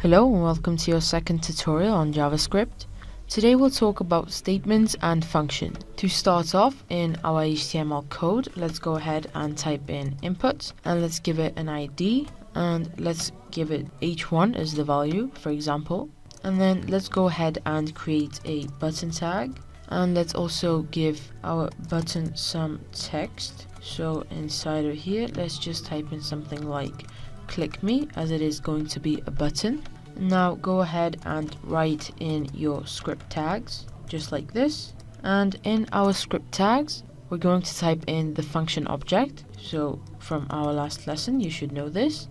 Hello and welcome to your second tutorial on JavaScript. Today we'll talk about statements and function. To start off in our HTML code, let's go ahead and type in input and let's give it an ID and let's give it h1 as the value, for example. And then let's go ahead and create a button tag and let's also give our button some text. So inside of here, let's just type in something like click me, as it is going to be a button. Now go ahead and write in your script tags just like this, and in our script tags we're going to type in the function object. So from our last lesson you should know this,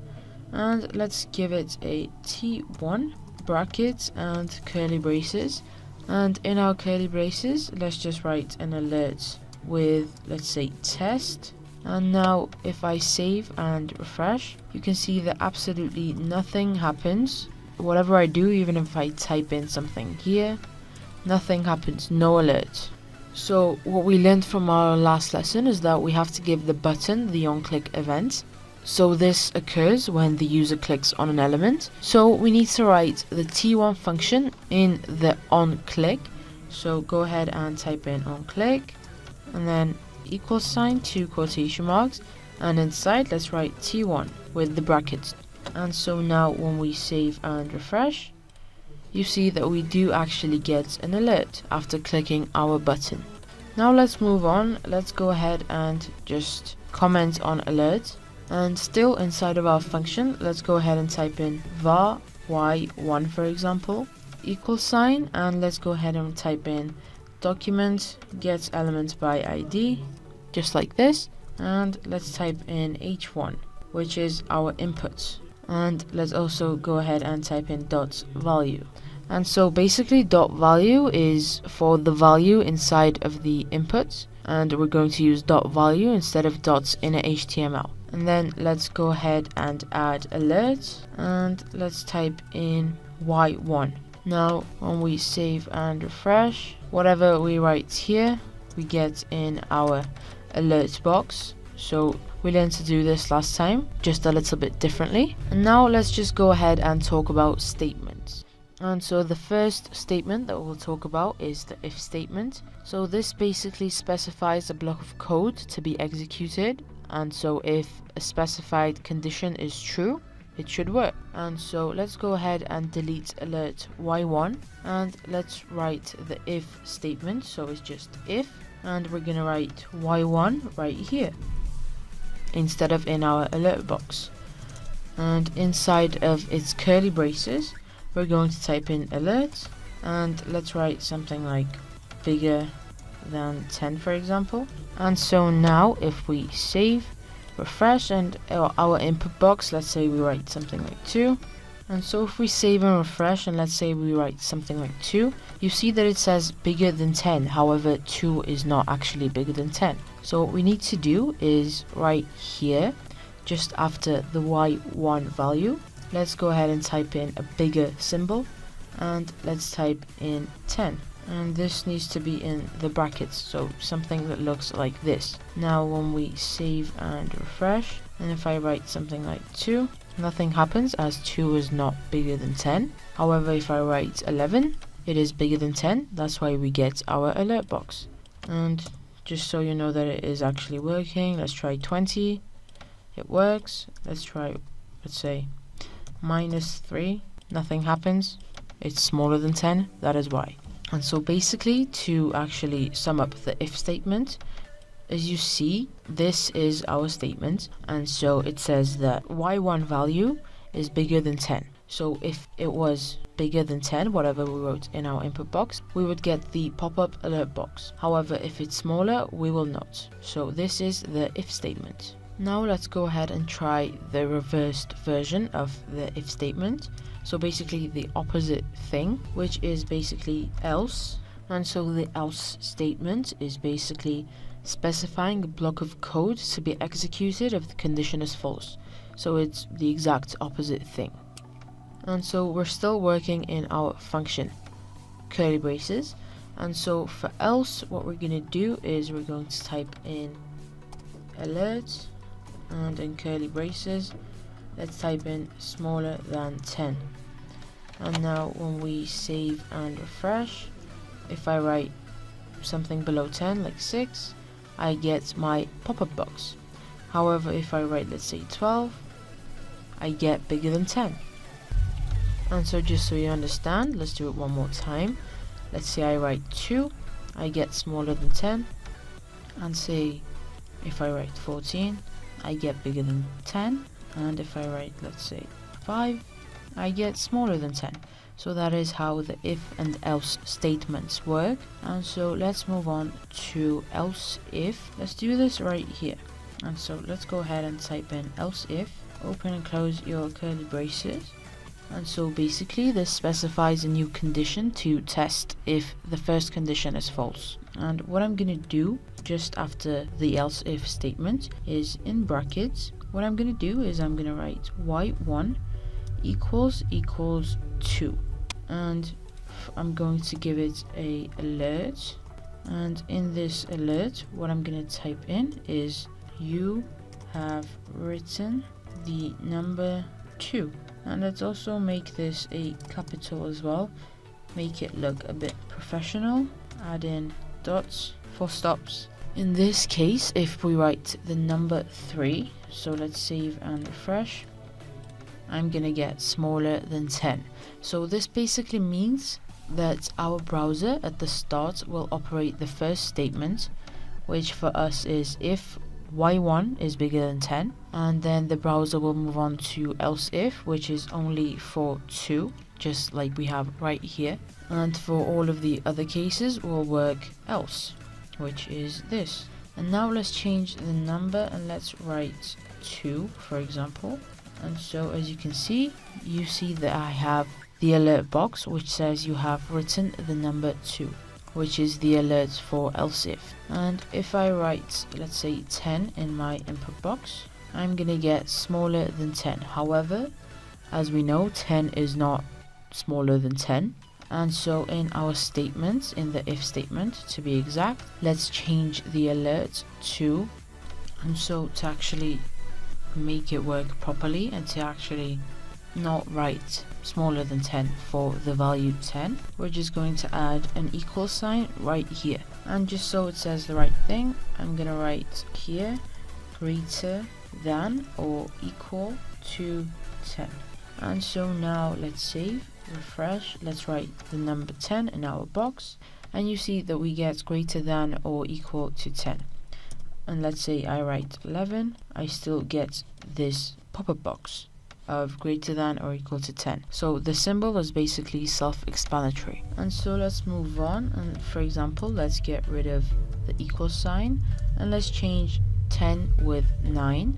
and let's give it a t1 brackets and curly braces, and in our curly braces let's just write an alert with, let's say, test. And now if I save and refresh, you can see that absolutely nothing happens. Whatever I do, even if I type in something here, nothing happens, no alert. So what we learned from our last lesson is that we have to give the button the onClick event. So this occurs when the user clicks on an element. So we need to write the t1 function in the onClick. So go ahead and type in onClick and then equal sign, 2 quotation marks, and inside let's write t1 with the brackets. And so now when we save and refresh, you see that we do actually get an alert after clicking our button. Now let's move on. Let's go ahead and just comment on alert, and still inside of our function let's go ahead and type in var y1, for example, equal sign, and let's go ahead and type in document get element by ID just like this, and let's type in h1, which is our input, and let's also go ahead and type in dot value. And so basically dot value is for the value inside of the input, and we're going to use dot value instead of dots in a HTML. And then let's go ahead and add alert, and let's type in y1. Now when we save and refresh, whatever we write here we get in our alert box. So we learned to do this last time, just a little bit differently. And now let's just go ahead and talk about statements. And so the first statement that we'll talk about is the if statement. So this basically specifies a block of code to be executed, and so if a specified condition is true, it should work. And so let's go ahead and delete alert y1 and let's write the if statement. So it's just if, and we're gonna write y1 right here instead of in our alert box. And inside of its curly braces we're going to type in alert, and let's write something like bigger than 10, for example. And so now if we save, refresh, and our input box, let's say we write something like 2. And so if we save and refresh and let's say we write something like 2, you see that it says bigger than 10. However, 2 is not actually bigger than 10. So what we need to do is right here, just after the y1 value, let's go ahead and type in a bigger symbol, and let's type in 10. And this needs to be in the brackets, so something that looks like this. Now when we save and refresh, and if I write something like 2, nothing happens as 2 is not bigger than 10. However, if I write 11, it is bigger than 10. That's why we get our alert box. And just so you know that it is actually working, let's try 20. It works. Let's try, let's say, -3. Nothing happens. It's smaller than 10. That is why. And so basically, to actually sum up the if statement, as you see, this is our statement, and so it says that y1 value is bigger than 10. So if it was bigger than 10, whatever we wrote in our input box, we would get the pop-up alert box. However, if it's smaller, we will not. So this is the if statement. Now let's go ahead and try the reversed version of the if statement. So basically the opposite thing, which is basically else. And so the else statement is basically specifying a block of code to be executed if the condition is false. So it's the exact opposite thing. And so we're still working in our function curly braces. And so for else, what we're going to do is we're going to type in alert, and in curly braces let's type in smaller than 10. And now when we save and refresh, if I write something below 10 like 6, I get my pop-up box. However, if I write, let's say 12, I get bigger than 10. And so just so you understand, let's do it one more time. Let's say I write 2, I get smaller than 10. And say if I write 14, I get bigger than 10. And if I write, let's say 5, I get smaller than 10. So that is how the if and else statements work. And so let's move on to else if. Let's do this right here. And so let's go ahead and type in else if, open and close your curly braces. And so basically this specifies a new condition to test if the first condition is false. And what I'm gonna do just after the else if statement is in brackets. What I'm gonna do is I'm gonna write y1 equals 2, and I'm going to give it a alert. And in this alert, what I'm gonna type in is you have written the number 2. And let's also make this a capital as well, make it look a bit professional. Add in dots, full stops. In this case, if we write the number 3, so let's save and refresh, I'm gonna get smaller than 10. So this basically means that our browser at the start will operate the first statement, which for us is if y1 is bigger than 10, and then the browser will move on to else if, which is only for 2, just like we have right here. And for all of the other cases will work else, which is this. And now let's change the number and let's write 2, for example. And so as you can see, you see that I have the alert box which says you have written the number 2, which is the alert for else if. And if I write, let's say 10 in my input box, I'm gonna get smaller than 10. However, as we know, 10 is not smaller than 10. And so in our statement, in the if statement to be exact, let's change the alert to, and so to actually make it work properly and to actually not write smaller than 10 for the value 10, we're just going to add an equal sign right here. And just so it says the right thing, I'm gonna write here greater than or equal to 10. And so now let's save, refresh, let's write the number 10 in our box, and you see that we get greater than or equal to 10. And let's say I write 11, I still get this pop-up box of greater than or equal to 10. So the symbol is basically self-explanatory. And so let's move on, and for example, let's get rid of the equal sign and let's change 10 with 9.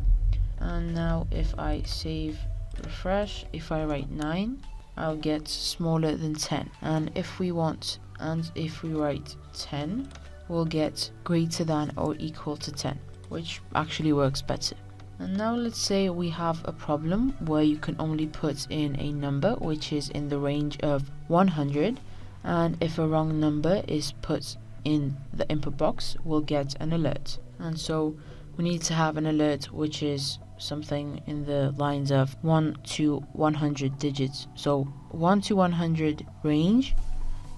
And now if I save, refresh, if I write 9, I'll get smaller than 10. And if we want, and if we write 10, we'll get greater than or equal to 10, which actually works better. And now let's say we have a problem where you can only put in a number which is in the range of 100, and if a wrong number is put in the input box, we'll get an alert. And so we need to have an alert which is something in the lines of 1 to 100 digits. So 1 to 100 range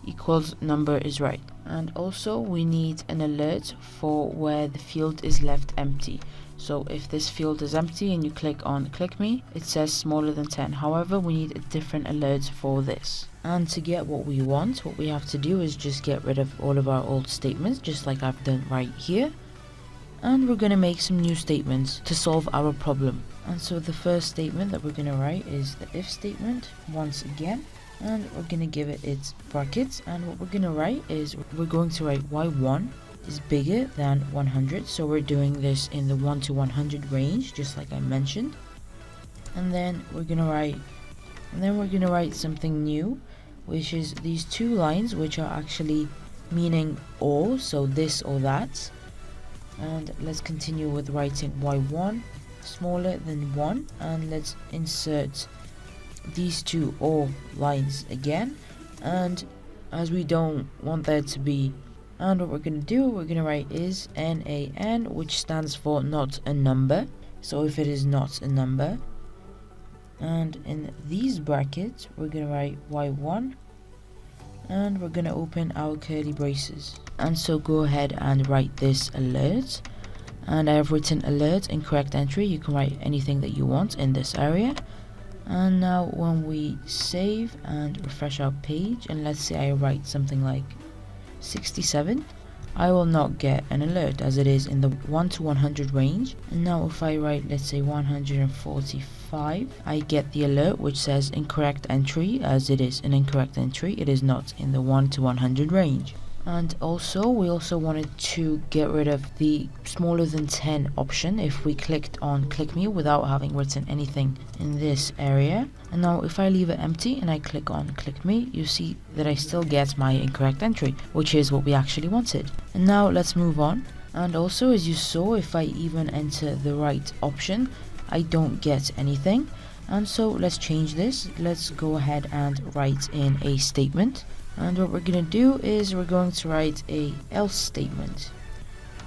equals number is right. And also we need an alert for where the field is left empty. So if this field is empty and you click on click me, it says smaller than 10. However, we need a different alert for this. And to get what we want, what we have to do is just get rid of all of our old statements, just like I've done right here. And we're going to make some new statements to solve our problem. And so the first statement that we're going to write is the if statement once again. And we're going to give it its brackets. And what we're going to write is we're going to write y1 is bigger than 100. So we're doing this in the 1 to 100 range, just like I mentioned. And then we're going to write something new, which is these two lines, which are actually meaning or, so this or that. And let's continue with writing y1 smaller than 1, and let's insert these two or lines again. And as we don't want there to be, and what we're going to do, we're going to write is NaN, which stands for not a number. So if it is not a number, and in these brackets we're gonna write y1, and we're gonna open our curly braces. And so go ahead and write this alert, and I have written alert incorrect entry. You can write anything that you want in this area. And now when we save and refresh our page, and let's say I write something like 67, I will not get an alert as it is in the 1 to 100 range. And now if I write, let's say 145, I get the alert which says incorrect entry, as it is an incorrect entry. It is not in the 1 to 100 range. And also we also wanted to get rid of the smaller than 10 option if we clicked on click me without having written anything in this area. And now if I leave it empty and I click on click me, you see that I still get my incorrect entry, which is what we actually wanted. And now let's move on. And also, as you saw, if I even enter the right option, I don't get anything. And so let's change this. Let's go ahead and write in a statement. And what we're going to do is we're going to write a else statement.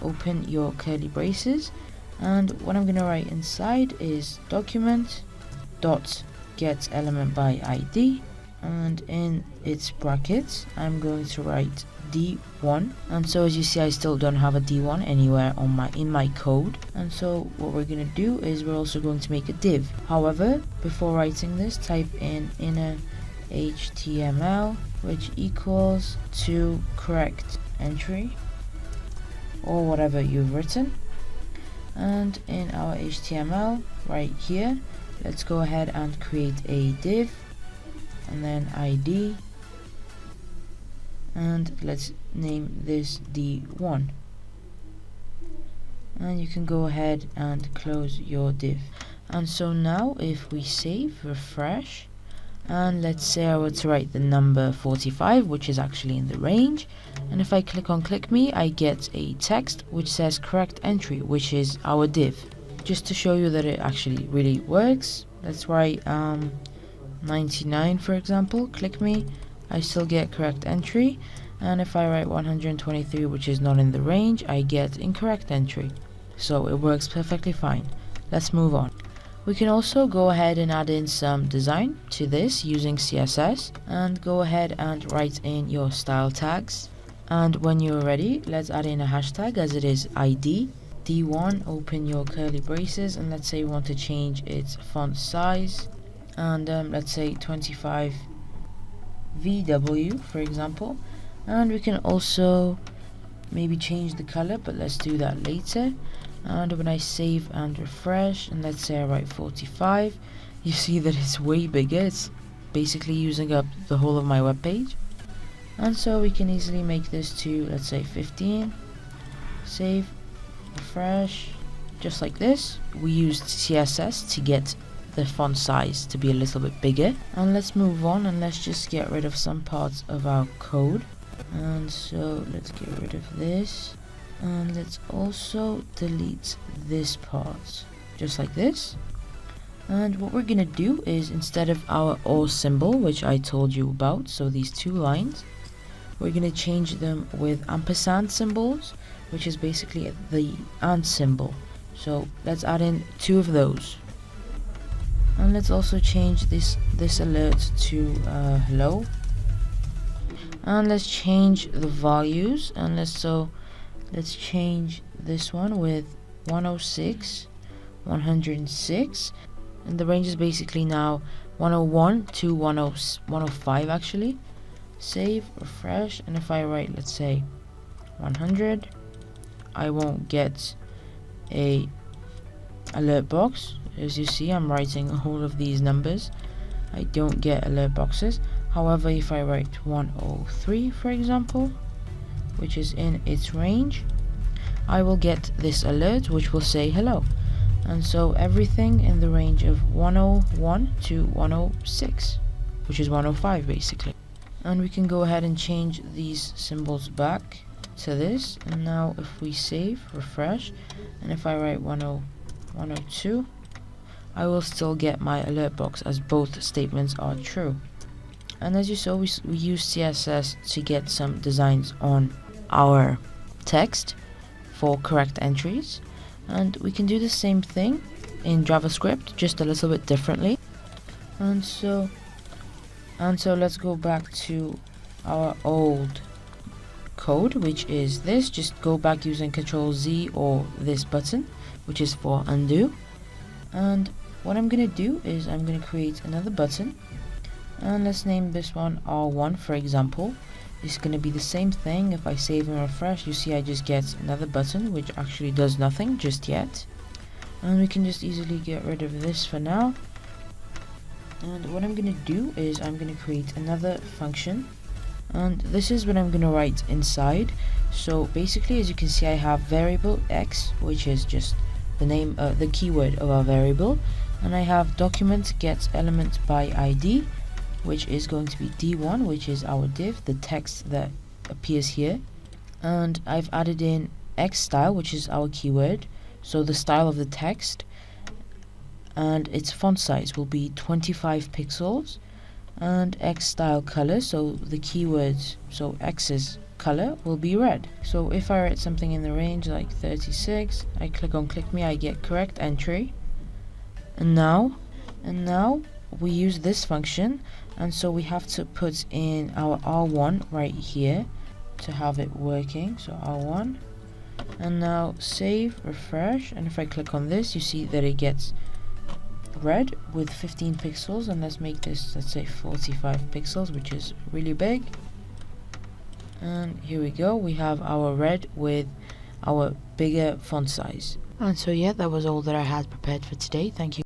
Open your curly braces, and what I'm going to write inside is document dot get element by ID, and in its brackets I'm going to write D1. And so as you see, I still don't have a D1 anywhere on in my code. And so what we're going to do is we're also going to make a div. However, before writing this, type in inner HTML which equals to correct entry or whatever you've written. And in our HTML right here, let's go ahead and create a div and then ID, and let's name this D1. And you can go ahead and close your div. And so now if we save, refresh, and let's say I were to write the number 45, which is actually in the range, and if I click on click me, I get a text which says correct entry, which is our div. Just to show you that it actually really works, let's write 99 for example, click me, I still get correct entry. And if I write 123, which is not in the range, I get incorrect entry. So it works perfectly fine. Let's move on. We can also go ahead and add in some design to this using CSS, and go ahead and write in your style tags. And when you're ready, let's add in a hashtag, as it is ID. D1, open your curly braces, and let's say we want to change its font size, and let's say 25 VW for example. And we can also maybe change the color, but let's do that later. And when I save and refresh, and let's say I write 45, you see that it's way bigger. It's basically using up the whole of my web page. And so we can easily make this to, let's say 15, save, refresh, just like this. We used CSS to get the font size to be a little bit bigger. And let's move on, and let's just get rid of some parts of our code. And so let's get rid of this, and let's also delete this part, just like this. And what we're gonna do is, instead of our or symbol, which I told you about, so these two lines, we're gonna change them with ampersand symbols, which is basically the and symbol. So let's add in 2 of those. And let's also change this alert to hello. And let's change the values, and let's change this one with 106, 106, and the range is basically now 101 to 105 actually. Save, refresh, and if I write, let's say 100, I won't get a alert box. As you see, I'm writing all of these numbers. I don't get alert boxes. However, if I write 103 for example, which is in its range, I will get this alert which will say hello. And so everything in the range of 101 to 106, which is 105 basically. And we can go ahead and change these symbols back to this. And now if we save, refresh, and if I write 102, I will still get my alert box, as both statements are true. And as you saw, we use CSS to get some designs on our text for correct entries, and we can do the same thing in JavaScript, just a little bit differently. And so let's go back to our old code, which is this. Just go back using Control Z or this button, which is for undo. And what I'm gonna do is I'm gonna create another button, and let's name this one R1 for example. It's gonna be the same thing. If I save and refresh, you see I just get another button which actually does nothing just yet. And we can just easily get rid of this for now. And what I'm gonna do is I'm gonna create another function, and this is what I'm gonna write inside. So basically, as you can see, I have variable x, which is just the name, the keyword of our variable, and I have document get element by ID, which is going to be D1, which is our div, the text that appears here. And I've added in x style, which is our keyword, so the style of the text, and its font size will be 25 pixels, and x style color, so the keywords, so x's color will be red. So if I write something in the range like 36, I click on click me, I get correct entry. And now we use this function, and so we have to put in our R1 right here to have it working. So R1, and now save, refresh, and if I click on this, you see that it gets red with 15 pixels, and let's make this, let's say 45 pixels, which is really big. And here we go, we have our red with our bigger font size. And so yeah, that was all that I had prepared for today. Thank you.